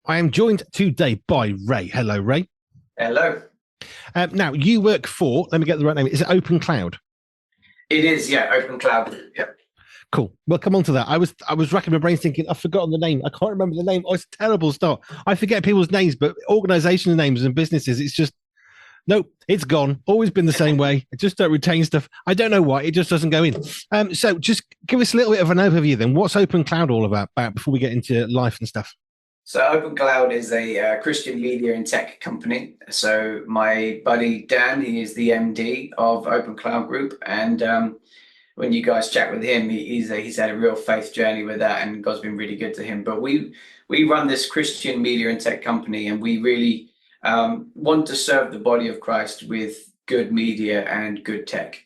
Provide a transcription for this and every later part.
I am joined today by Ray. Hello, Ray. Hello. Now, you work for, let me get the right name, is it Open Cloud? It is, yeah, open cloud. Yeah. Cool. We'll come on to that. I was racking my brains thinking, I've forgotten the name. I can't remember the name. Oh, it's a terrible start. I forget people's names, but organizational names and businesses, it's just, nope, it's gone. Always been the same way. I just don't retain stuff. I don't know why. It just doesn't go in. So just give us a little bit of an overview then. What's Open Cloud all about before we get into life and stuff? So Open Cloud is a Christian media and tech company. So my buddy Dan, he is the MD of Open Cloud Group, and when you guys chat with him, he's had a real faith journey with that, and God's been really good to him. But we run this Christian media and tech company, and we really want to serve the body of Christ with good media and good tech.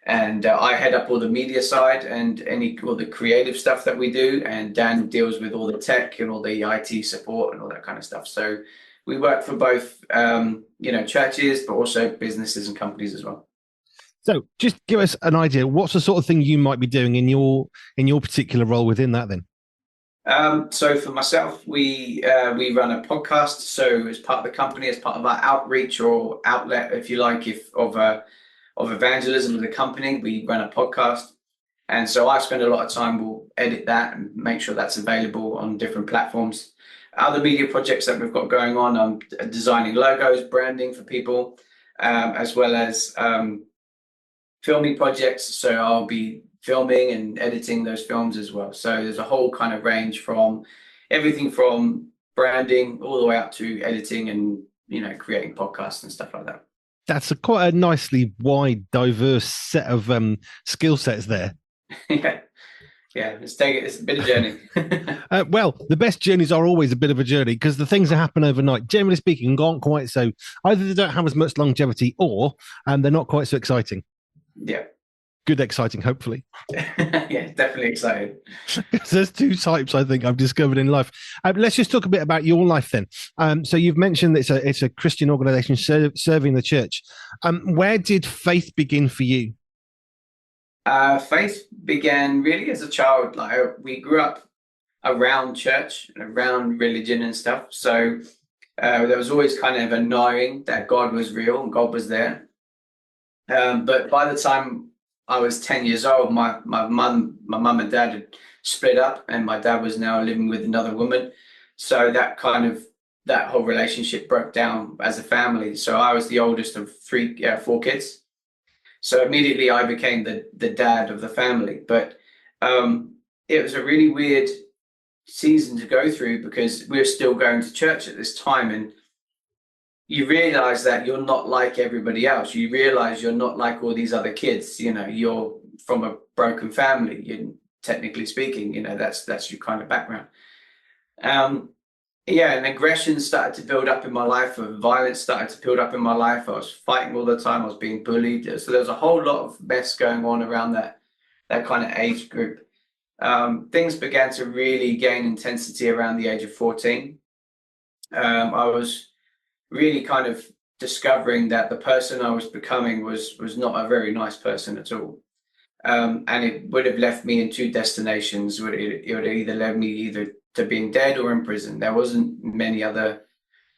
And I head up all the media side and all the creative stuff that we do, and Dan deals with all the tech and all the IT support and all that kind of stuff. So we work for both, churches, but also businesses and companies as well. So just give us an idea. What's the sort of thing you might be doing in your particular role within that then? So for myself, we run a podcast. So as part of the company, as part of our outreach or outlet, if you like, if of evangelism of the company, we run a podcast. And so I spend a lot of time, we'll edit that and make sure that's available on different platforms. Other media projects that we've got going on, I'm designing logos, branding for people, as well as filming projects. So I'll be filming and editing those films as well. So there's a whole kind of range from everything from branding all the way up to editing and, creating podcasts and stuff like that. That's quite a nicely wide, diverse set of skill sets there. Yeah. Yeah, it's a bit of a journey. Well, the best journeys are always a bit of a journey because the things that happen overnight, generally speaking, aren't quite so. Either they don't have as much longevity, or they're not quite so exciting. Yeah. Good, exciting, hopefully. Yeah, definitely excited. There's two types I think I've discovered in life. Let's just talk a bit about your life then. So you've mentioned that it's a Christian organisation serving the church. Where did faith begin for you? Faith began really as a child. Like we grew up around church and around religion and stuff. So there was always kind of a knowing that God was real and God was there. But by the time I was 10 years old, my mum and dad had split up, and my dad was now living with another woman. So that whole relationship broke down as a family. So I was the oldest of four kids. So immediately I became the dad of the family. But it was a really weird season to go through because we were still going to church at this time, and you realize that you're not like everybody else. You realize you're not like all these other kids. You're from a broken family. Technically speaking, that's your kind of background. Yeah, and aggression started to build up in my life, and violence started to build up in my life. I was fighting all the time. I was being bullied. So there was a whole lot of mess going on around that kind of age group. Things began to really gain intensity around the age of 14. I was really kind of discovering that the person I was becoming was not a very nice person at all. And it would have left me in two destinations. It would have either led me either to being dead or in prison. There wasn't many other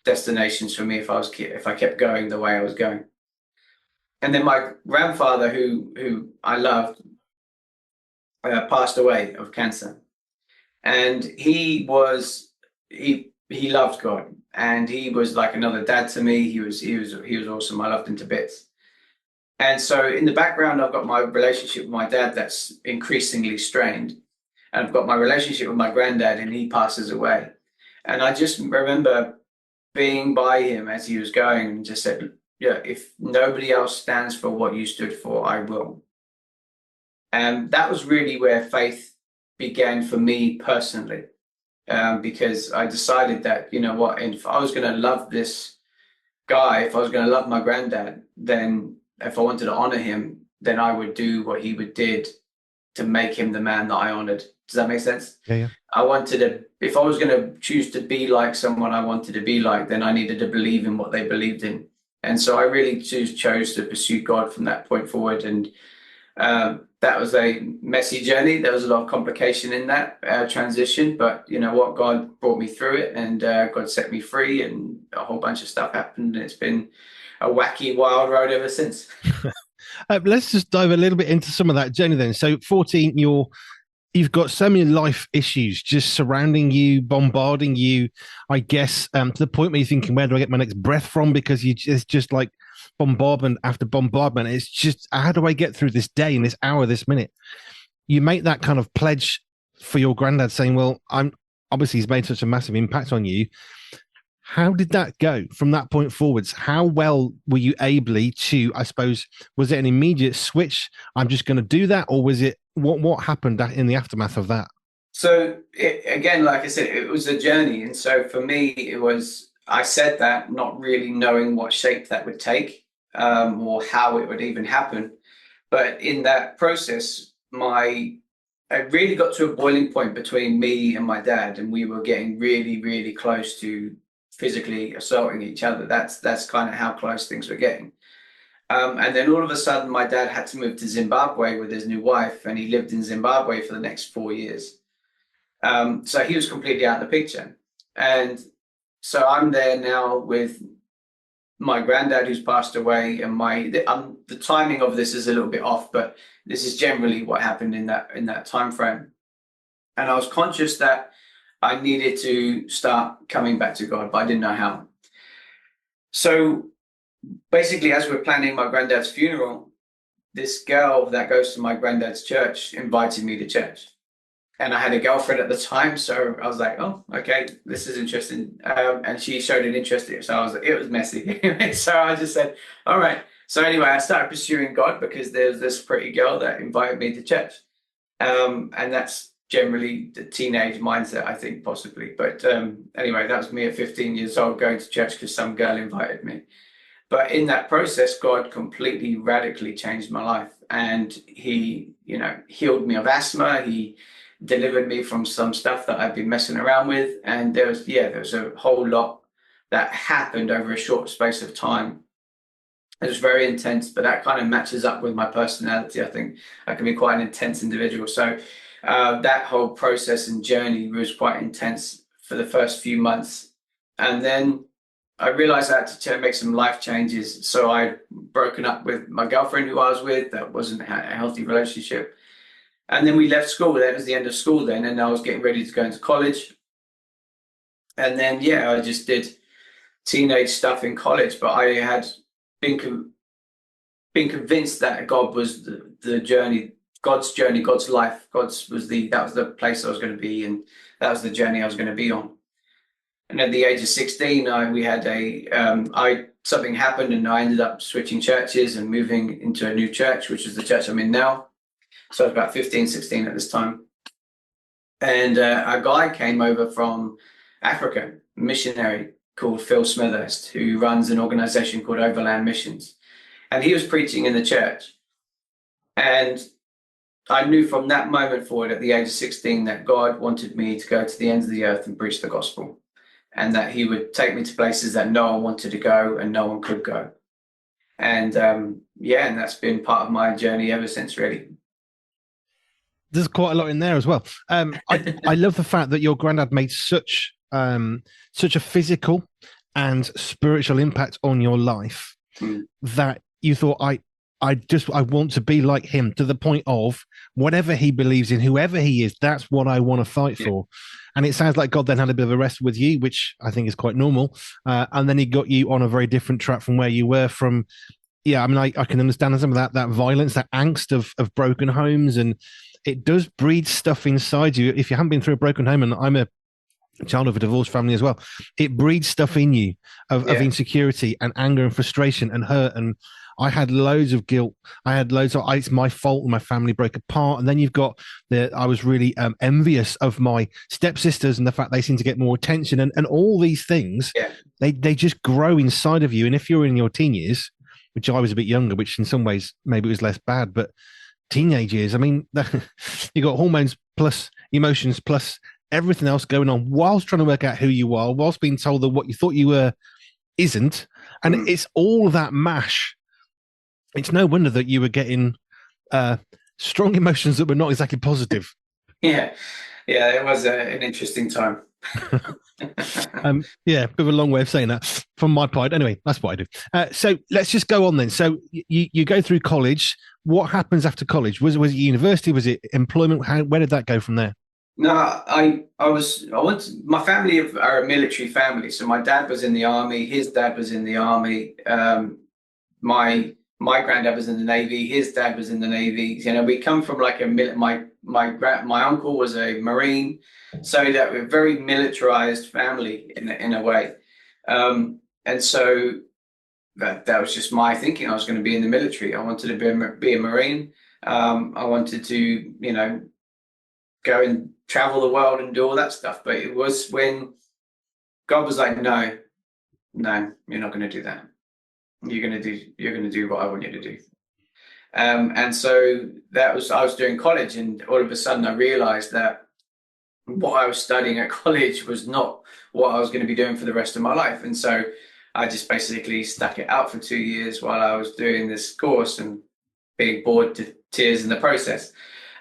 destinations for me if I kept going the way I was going. And then my grandfather, who I loved, passed away of cancer, and he loved God, and he was like another dad to me. He was awesome. I loved him to bits. And so in the background, I've got my relationship with my dad that's increasingly strained. And I've got my relationship with my granddad, and he passes away. And I just remember being by him as he was going and just said, yeah, if nobody else stands for what you stood for, I will. And that was really where faith began for me personally, because I decided that, you know what, if I was going to love this guy, if I was going to love my granddad, then if I wanted to honor him, then I would do what he would did to make him the man that I honored. Does that make sense? Yeah, yeah. If I was going to choose to be like someone I wanted to be like, then I needed to believe in what they believed in. And so I really chose to pursue God from that point forward. And that was a messy journey. There was a lot of complication in that transition, but you know what? God brought me through it, and God set me free, and a whole bunch of stuff happened. And it's been a wacky, wild road ever since. Let's just dive a little bit into some of that journey then. So 14, you've got so many life issues just surrounding you, bombarding you, I guess, to the point where you're thinking, where do I get my next breath from? Because it's just like bombardment after bombardment. It's just, how do I get through this day and this hour, this minute? You make that kind of pledge for your granddad saying, well, I'm obviously he's made such a massive impact on you. How did that go from that point forwards? How well were you able to, I suppose, was it an immediate switch? I'm just going to do that, or was it what happened in the aftermath of that? So again, like I said, it was a journey, and so for me, it was I said that not really knowing what shape that would take, or how it would even happen. But in that process, I really got to a boiling point between me and my dad, and we were getting really, really close to physically assaulting each other. That's kind of how close things were getting. And then all of a sudden, my dad had to move to Zimbabwe with his new wife, and he lived in Zimbabwe for the next 4 years. So he was completely out of the picture. And so I'm there now with my granddad who's passed away, and the timing of this is a little bit off, but this is generally what happened in that time frame. And I was conscious that I needed to start coming back to God, but I didn't know how. So basically, as we're planning my granddad's funeral, this girl that goes to my granddad's church invited me to church. And I had a girlfriend at the time, so I was like, "Oh, okay, this is interesting." And she showed an interest in it, so it was messy. So I just said, "All right." So anyway, I started pursuing God because there's this pretty girl that invited me to church, and that's generally the teenage mindset, I think, possibly. But anyway, that was me at 15 years old going to church because some girl invited me. But in that process, God completely radically changed my life, and He, healed me of asthma. He delivered me from some stuff that I've been messing around with. And there was a whole lot that happened over a short space of time. It was very intense, but that kind of matches up with my personality. I think I can be quite an intense individual. So that whole process and journey was quite intense for the first few months. And then I realized I had to make some life changes. So I'd broken up with my girlfriend who I was with. That wasn't a healthy relationship. And then we left school. That was the end of school then. And I was getting ready to go into college. And then, I just did teenage stuff in college. But I had been convinced that God was the journey, God's journey, God's life. That was the place I was going to be. And that was the journey I was going to be on. And at the age of 16, something happened and I ended up switching churches and moving into a new church, which is the church I'm in now. So I was about 15, 16 at this time. And a guy came over from Africa, a missionary called Phil Smithhurst, who runs an organization called Overland Missions. And he was preaching in the church. And I knew from that moment forward at the age of 16 that God wanted me to go to the ends of the earth and preach the gospel. And that he would take me to places that no one wanted to go and no one could go. And and that's been part of my journey ever since, really. There's quite a lot in there as well. I love the fact that your granddad made such a physical and spiritual impact on your life that you thought, I want to be like him, to the point of whatever he believes in, whoever he is, that's what I want to fight for. And it sounds like God then had a bit of a wrestle with you, which I think is quite normal. And then he got you on a very different track from where you were from. Yeah, I mean, I can understand some of that violence, that angst of broken homes, and it does breed stuff inside you. If you haven't been through a broken home, and I'm a child of a divorced family as well, it breeds stuff in you of insecurity and anger and frustration and hurt. And I had loads of guilt. I had loads of, it's my fault and my family broke apart. And then you've got I was really envious of my stepsisters and the fact they seem to get more attention, and all these things, they just grow inside of you. And if you're in your teen years, which I was a bit younger, which in some ways maybe it was less bad, but teenage years, I mean, you got hormones plus emotions plus everything else going on whilst trying to work out who you are, whilst being told that what you thought you were isn't. And it's all that mash. It's no wonder that you were getting Strong emotions that were not exactly positive. Yeah, yeah, it was an interesting time. Yeah, bit of a long way of saying that from my part. Anyway, that's what I do. So let's just go on then. So you go through college. What happens after college? Was it university? Was it employment? Where did that go from there? No, I went my family are a military family. So my dad was in the army, his dad was in the army. My granddad was in the navy, his dad was in the navy. You know, we come from like my uncle was a marine, so that we're a very militarized family in a way. And so that was just my thinking. I was going to be in the military. I wanted to be a marine. I wanted to, you know, go and travel the world and do all that stuff. But it was when God was like, no, no, you're not going to do that. You're going to do what I want you to do. And so that was, I was doing college, and all of a sudden I realized that what I was studying at college was not what I was going to be doing for the rest of my life. And so I just basically stuck it out for 2 years while I was doing this course and being bored to tears in the process.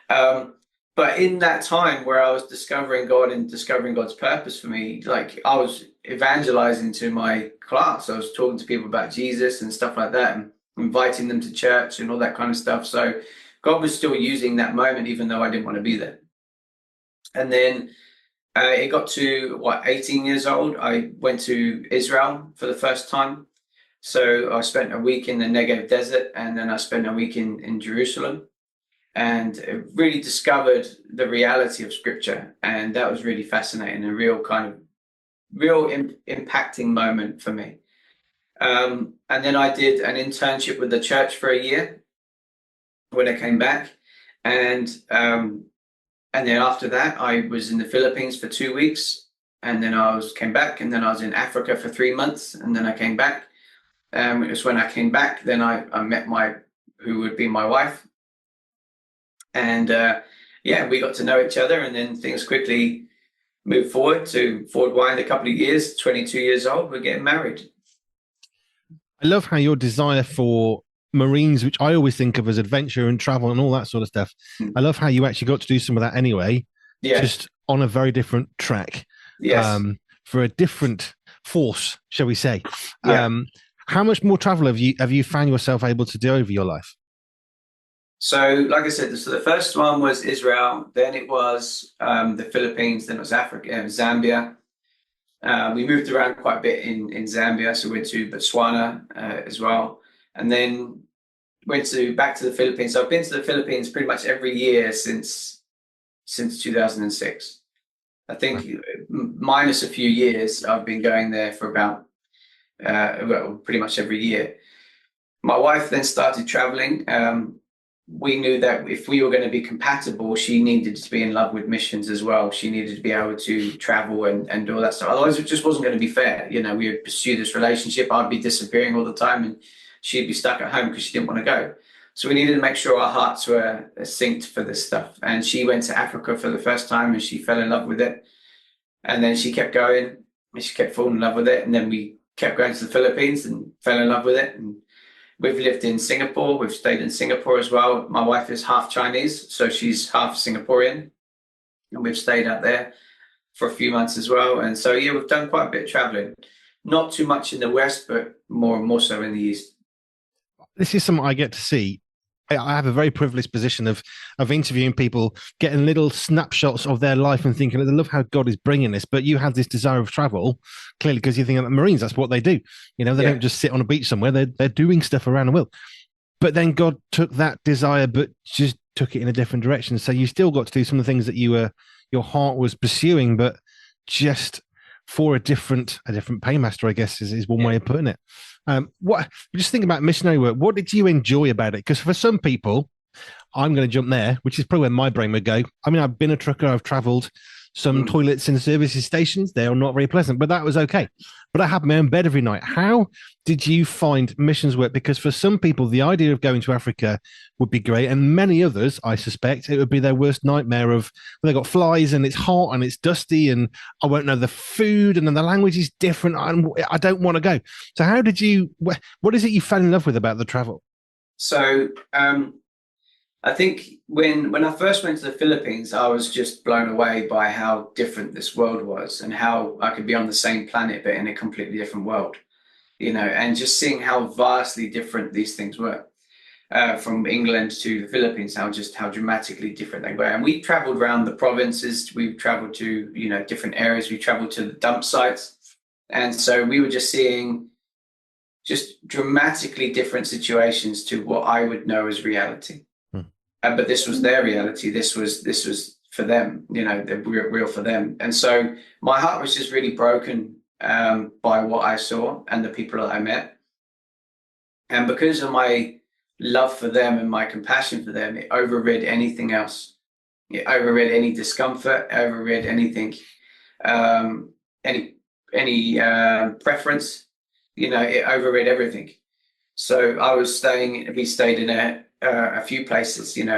Um, but in that time where I was discovering God and discovering God's purpose for me, like I was evangelizing to my class. I was talking to people about Jesus and stuff like that, and inviting them to church and all that kind of stuff. So God was still using that moment, even though I didn't want to be there. And then it got to 18 years old. I went to Israel for the first time. So I spent a week in the Negev desert, and then I spent a week in Jerusalem, and really discovered the reality of scripture. And that was really fascinating, a real kind of impacting moment for me. And then I did an internship with the church for a year when I came back. And then after that, I was in the Philippines for 2 weeks. And then came back, and then I was in Africa for 3 months, and then I came back. It was when I came back, then I met who would be my wife. And yeah, we got to know each other, and then things quickly moved forward to Fort Wine. A couple of years, 22 years old, we're getting married. I love how your desire for Marines, which I always think of as adventure and travel and all that sort of stuff. I love how you actually got to do some of that anyway, Yeah. just on a very different track, Yes. For a different force, shall we say? Yeah. How much more travel have you found yourself able to do over your life? So, like I said, so the first one was Israel, then it was the Philippines, then it was Africa, Zambia. We moved around quite a bit in Zambia, so we went to Botswana as well, and then back to the Philippines. So I've been to the Philippines pretty much every year since 2006. I think minus a few years, I've been going there for about pretty much every year. My wife then started traveling. We knew that if we were going to be compatible, she needed to be in love with missions as well. She needed to be able to travel and do all that stuff. Otherwise, it just wasn't going to be fair. You know, we would pursue this relationship. I'd be disappearing all the time, and she'd be stuck at home because she didn't want to go. So we needed to make sure our hearts were synced for this stuff. And she went to Africa for the first time, and she fell in love with it. And then she kept going, and she kept falling in love with it. And then we kept going to the Philippines and fell in love with it. And we've lived in Singapore. We've stayed in Singapore as well. My wife is half Chinese, so she's half Singaporean. And we've stayed out there for a few months as well. And so, yeah, we've done quite a bit of traveling. Not too much in the West, but more so in the East. This is something I get to see. I have a very privileged position of interviewing people, getting little snapshots of their life and thinking, I love how God is bringing this. But you have this desire of travel, clearly, because you think that Marines, that's what they do. You know, they don't just sit on a beach somewhere. They're doing stuff around the world. But then God took that desire, but just took it in a different direction. So you still got to do some of the things that your heart was pursuing, but just for a different paymaster, I guess, is one way of putting it. What just think about missionary work. What did you enjoy about it? Because for some people, I'm going to jump there, which is probably where my brain would go. I mean, I've been a trucker. I've traveled some toilets in services stations. They are not very pleasant, but that was okay. But I had my own bed every night. How did you find missions work? Because for some people, the idea of going to Africa would be great. And many others, I suspect, it would be their worst nightmare of they got flies and it's hot and it's dusty and I won't know the food and then the language is different. I don't want to go. So how did you, what is it you fell in love with about the travel? So I think when I first went to the Philippines, I was just blown away by how different this world was and how I could be on the same planet but in a completely different world, and just seeing how vastly different these things were. From England to the Philippines, how dramatically different they were. And we traveled around the provinces. We traveled to different areas. We traveled to the dump sites, and so we were just seeing just dramatically different situations to what I would know as reality. Hmm. But this was their reality. This was for them. They're real for them. And so my heart was just really broken by what I saw and the people that I met. And because of my love for them and my compassion for them, it overrid anything else. It overrid any discomfort, overrid anything, um, any preference. It overrid everything. So we stayed in a few places, and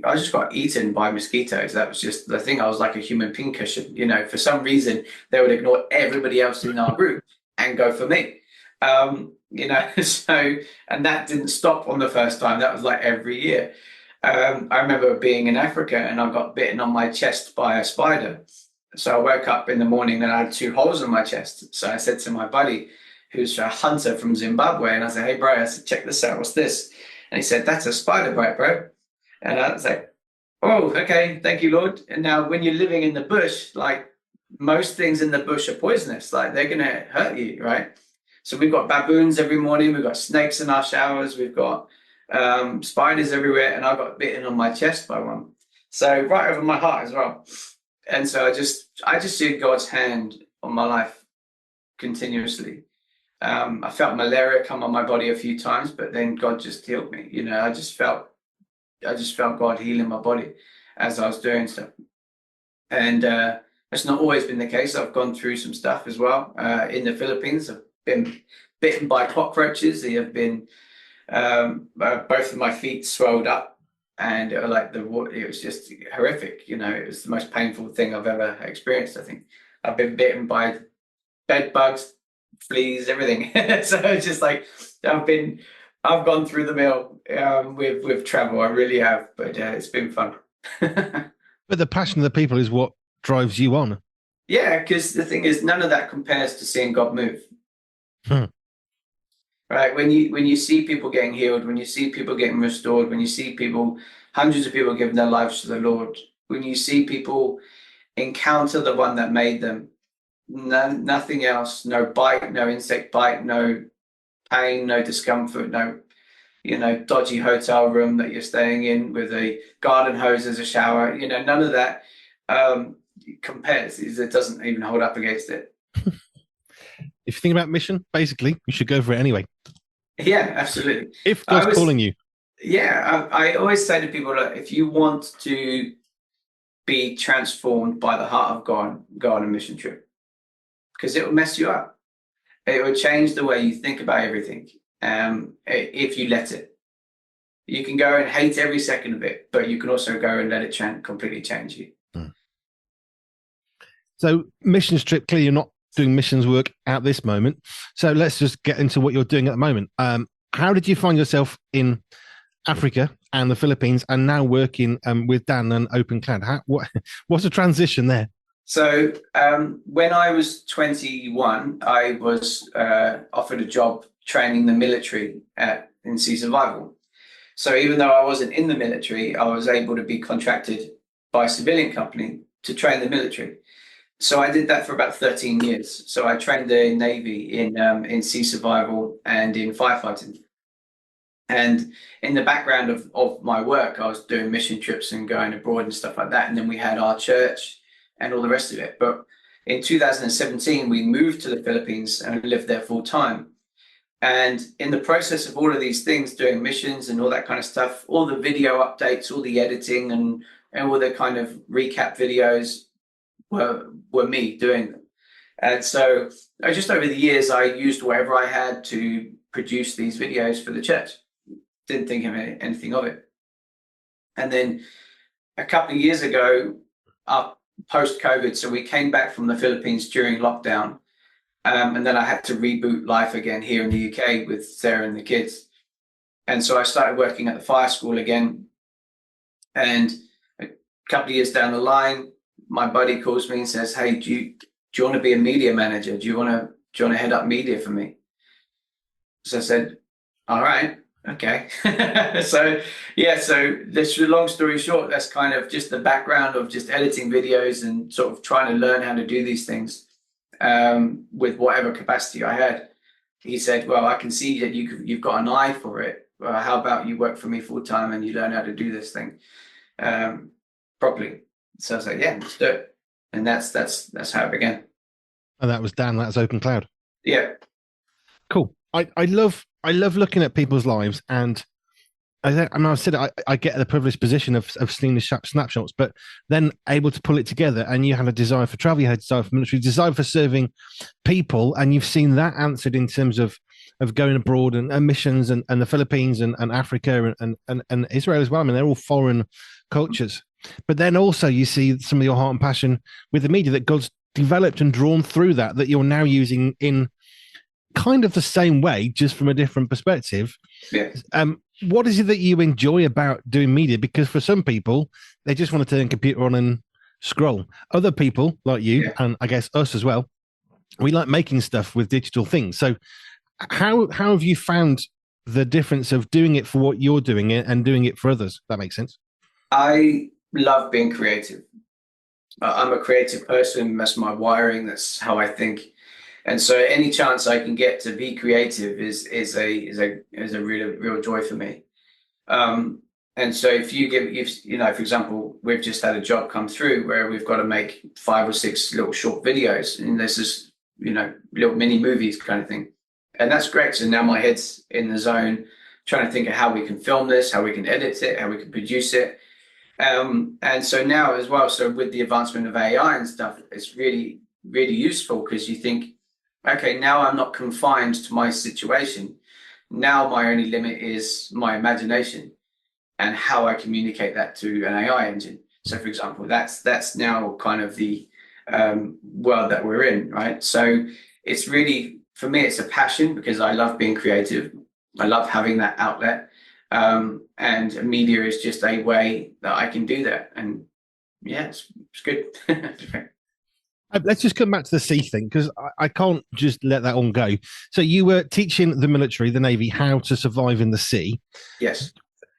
I just got eaten by mosquitoes. That was just the thing. I was like a human pincushion. For some reason, they would ignore everybody else in our group and go for me. So, and that didn't stop on the first time. That was like every year. I remember being in Africa and I got bitten on my chest by a spider. So I woke up in the morning and I had 2 holes in my chest. So I said to my buddy, who's a hunter from Zimbabwe, and I said, "Hey, bro," I said, "check this out. What's this?" And he said, "That's a spider bite, bro." And I was like, "Oh, okay. Thank you, Lord." And now when you're living in the bush, like most things in the bush are poisonous. Like they're going to hurt you, right? So we've got baboons every morning. We've got snakes in our showers. We've got spiders everywhere. And I got bitten on my chest by one. So right over my heart as well. And so I just see God's hand on my life continuously. I felt malaria come on my body a few times, but then God just healed me. I just felt God healing my body as I was doing stuff. And that's not always been the case. I've gone through some stuff as well. In the Philippines, I've been bitten by cockroaches. They have been both of my feet swelled up, and it was just horrific. It was the most painful thing I've ever experienced. I think I've been bitten by bed bugs, fleas, everything. So it's just like I've gone through the mill with travel. I really have, but it's been fun. But the passion of the people is what drives you on. Yeah, because the thing is, none of that compares to seeing God move. Hmm. Right? When you see people getting healed, when you see people getting restored, when you see hundreds of people giving their lives to the Lord, when you see people encounter the one that made them, nothing else, no bite, no insect bite, no pain, no discomfort, no dodgy hotel room that you're staying in with a garden hose as a shower, none of that compares. It doesn't even hold up against it. If you think about mission, basically, you should go for it anyway. Yeah, absolutely. If God's calling you. Yeah, I always say to people that if you want to be transformed by the heart of God, go on a mission trip because it will mess you up. It will change the way you think about everything. If you let it, you can go and hate every second of it, but you can also go and let it completely change you. So, missions trip, clearly, you're not doing missions work at this moment. So, let's just get into what you're doing at the moment. How did you find yourself in Africa and the Philippines, and now working with Dan and Open Cloud? What's the transition there? So when I was 21, I was offered a job training the military in sea survival. So even though I wasn't in the military, I was able to be contracted by a civilian company to train the military. So I did that for about 13 years. So I trained the Navy in sea survival and in firefighting. And in the background of my work, I was doing mission trips and going abroad and stuff like that. And then we had our church and all the rest of it. But in 2017, we moved to the Philippines and lived there full time. And in the process of all of these things, doing missions and all that kind of stuff, all the video updates, all the editing and all the kind of recap videos were me doing them. And so just over the years, I used whatever I had to produce these videos for the church. Didn't think of anything of it. And then a couple of years ago, post-COVID, so we came back from the Philippines during lockdown, and then I had to reboot life again here in the UK with Sarah and the kids. And so I started working at the fire school again, And a couple of years down the line, my buddy calls me and says, "Hey, do you want to be a media manager? Do you want to head up media for me?" So I said, "All right, okay." So yeah, so this long story short, that's kind of just the background of just editing videos and sort of trying to learn how to do these things with whatever capacity I had. He said, "Well, I can see that you've got an eye for it. Well, how about you work for me full time and you learn how to do this thing properly?" So I was like, "Yeah, let's do it." And that's how it began. And that was Dan. That's Open Cloud. Yeah, Cool. I love looking at people's lives, and I've said I get the privileged position of seeing the snapshots, but then able to pull it together. And you had a desire for travel, you had a desire for military, desire for serving people, and you've seen that answered in terms of going abroad and missions and the Philippines and Africa and Israel as well. I mean, they're all foreign cultures, but then also you see some of your heart and passion with the media that God's developed and drawn through that you're now using in kind of the same way, just from a different perspective. yeah. What is it that you enjoy about doing media? Because for some people, they just want to turn the computer on and scroll. Other people, like you, Yeah. and I guess us as well, we like making stuff with digital things. So, how have you found the difference of doing it for what you're doing it and doing it for others? That makes sense. I love being creative. I'm a creative person. That's my wiring. That's how I think. And so, any chance I can get to be creative is a real joy for me. And so, if for example, we've just had a job come through where we've got to make 5 or 6 little short videos, and this is little mini movies kind of thing, and that's great. So now my head's in the zone, trying to think of how we can film this, how we can edit it, how we can produce it. And so now as well, so with the advancement of AI and stuff, it's really, really useful because you think, okay, now I'm not confined to my situation. Now my only limit is my imagination and how I communicate that to an AI engine. So for example, that's now kind of the world that we're in, right? So it's really, for me, it's a passion because I love being creative. I love having that outlet. And media is just a way that I can do that. And yeah, it's good. Let's just come back to the sea thing because I can't just let that on go. So you were teaching the military, the Navy, how to survive in the sea. Yes.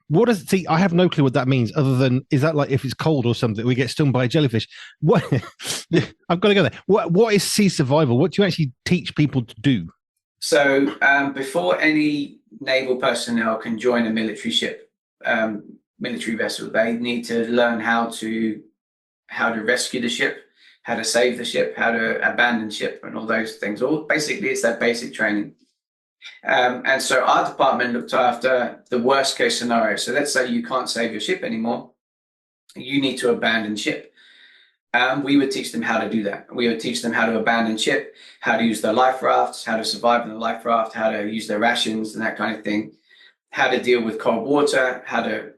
What does see? I have no clue what that means. Other than is that like if it's cold or something, we get stung by a jellyfish? What? I've got to go there. What is sea survival? What do you actually teach people to do? So before any naval personnel can join a military ship, military vessel, they need to learn how to rescue the ship, how to save the ship, how to abandon ship, and all those things. All basically, it's that basic training. And so our department looked after the worst case scenario. So let's say you can't save your ship anymore, you need to abandon ship. We would teach them how to do that. We would teach them how to abandon ship, how to use their life rafts, how to survive in the life raft, how to use their rations and that kind of thing, how to deal with cold water, how to,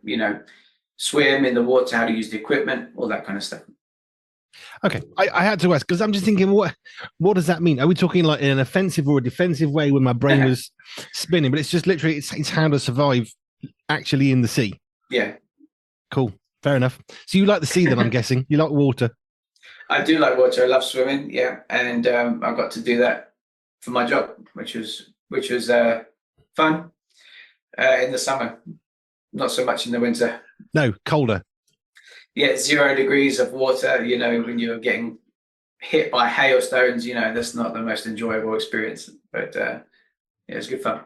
swim in the water, how to use the equipment, all that kind of stuff. Okay, I had to ask because I'm just thinking, what does that mean? Are we talking like in an offensive or a defensive way when my brain was spinning? But it's just literally it's how to survive actually in the sea. Yeah. Cool. Fair enough. So you like the sea then, I'm guessing. You like water. I do like water. I love swimming. Yeah, and I got to do that for my job, which was fun in the summer. Not so much in the winter. No, colder. Yeah, 0 degrees of water. When you're getting hit by hailstones, that's not the most enjoyable experience. But yeah, it's good fun.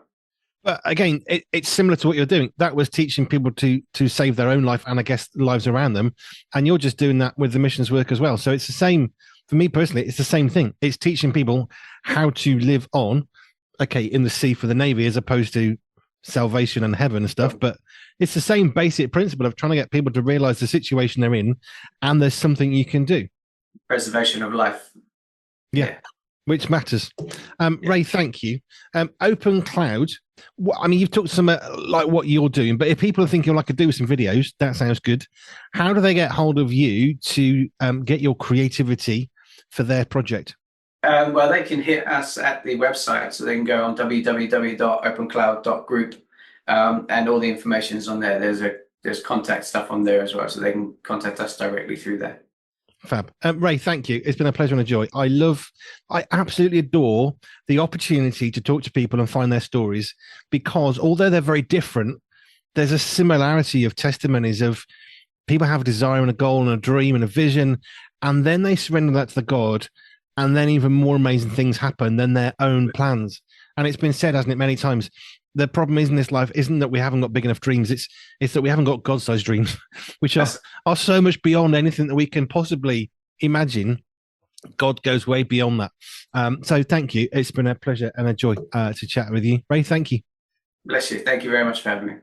But again, it's similar to what you're doing. That was teaching people to save their own life and I guess lives around them. And you're just doing that with the missions work as well. So it's the same for me personally. It's the same thing. It's teaching people how to live on, okay, in the sea for the Navy as opposed to salvation and heaven and stuff. But it's the same basic principle of trying to get people to realize the situation they're in and there's something you can do. Preservation of life. Yeah. Which matters. Ray, thank you. Open Cloud. I mean, you've talked some like what you're doing, but if people are thinking like I could do some videos, that sounds good. How do they get hold of you to get your creativity for their project? Well, they can hit us at the website, so they can go on www.opencloud.group, and all the information is on there. There's a there's contact stuff on there as well, so they can contact us directly through there. Fab. Ray, thank you. It's been a pleasure and a joy. I absolutely adore the opportunity to talk to people and find their stories, because although they're very different, there's a similarity of testimonies of people have a desire and a goal and a dream and a vision, and then they surrender that to the God, and then even more amazing things happen than their own plans. And it's been said, hasn't it, many times, the problem is in this life isn't that we haven't got big enough dreams. It's that we haven't got God-sized dreams, which are so much beyond anything that we can possibly imagine. God goes way beyond that. So thank you. It's been a pleasure and a joy to chat with you. Ray, thank you. Bless you. Thank you very much for having me.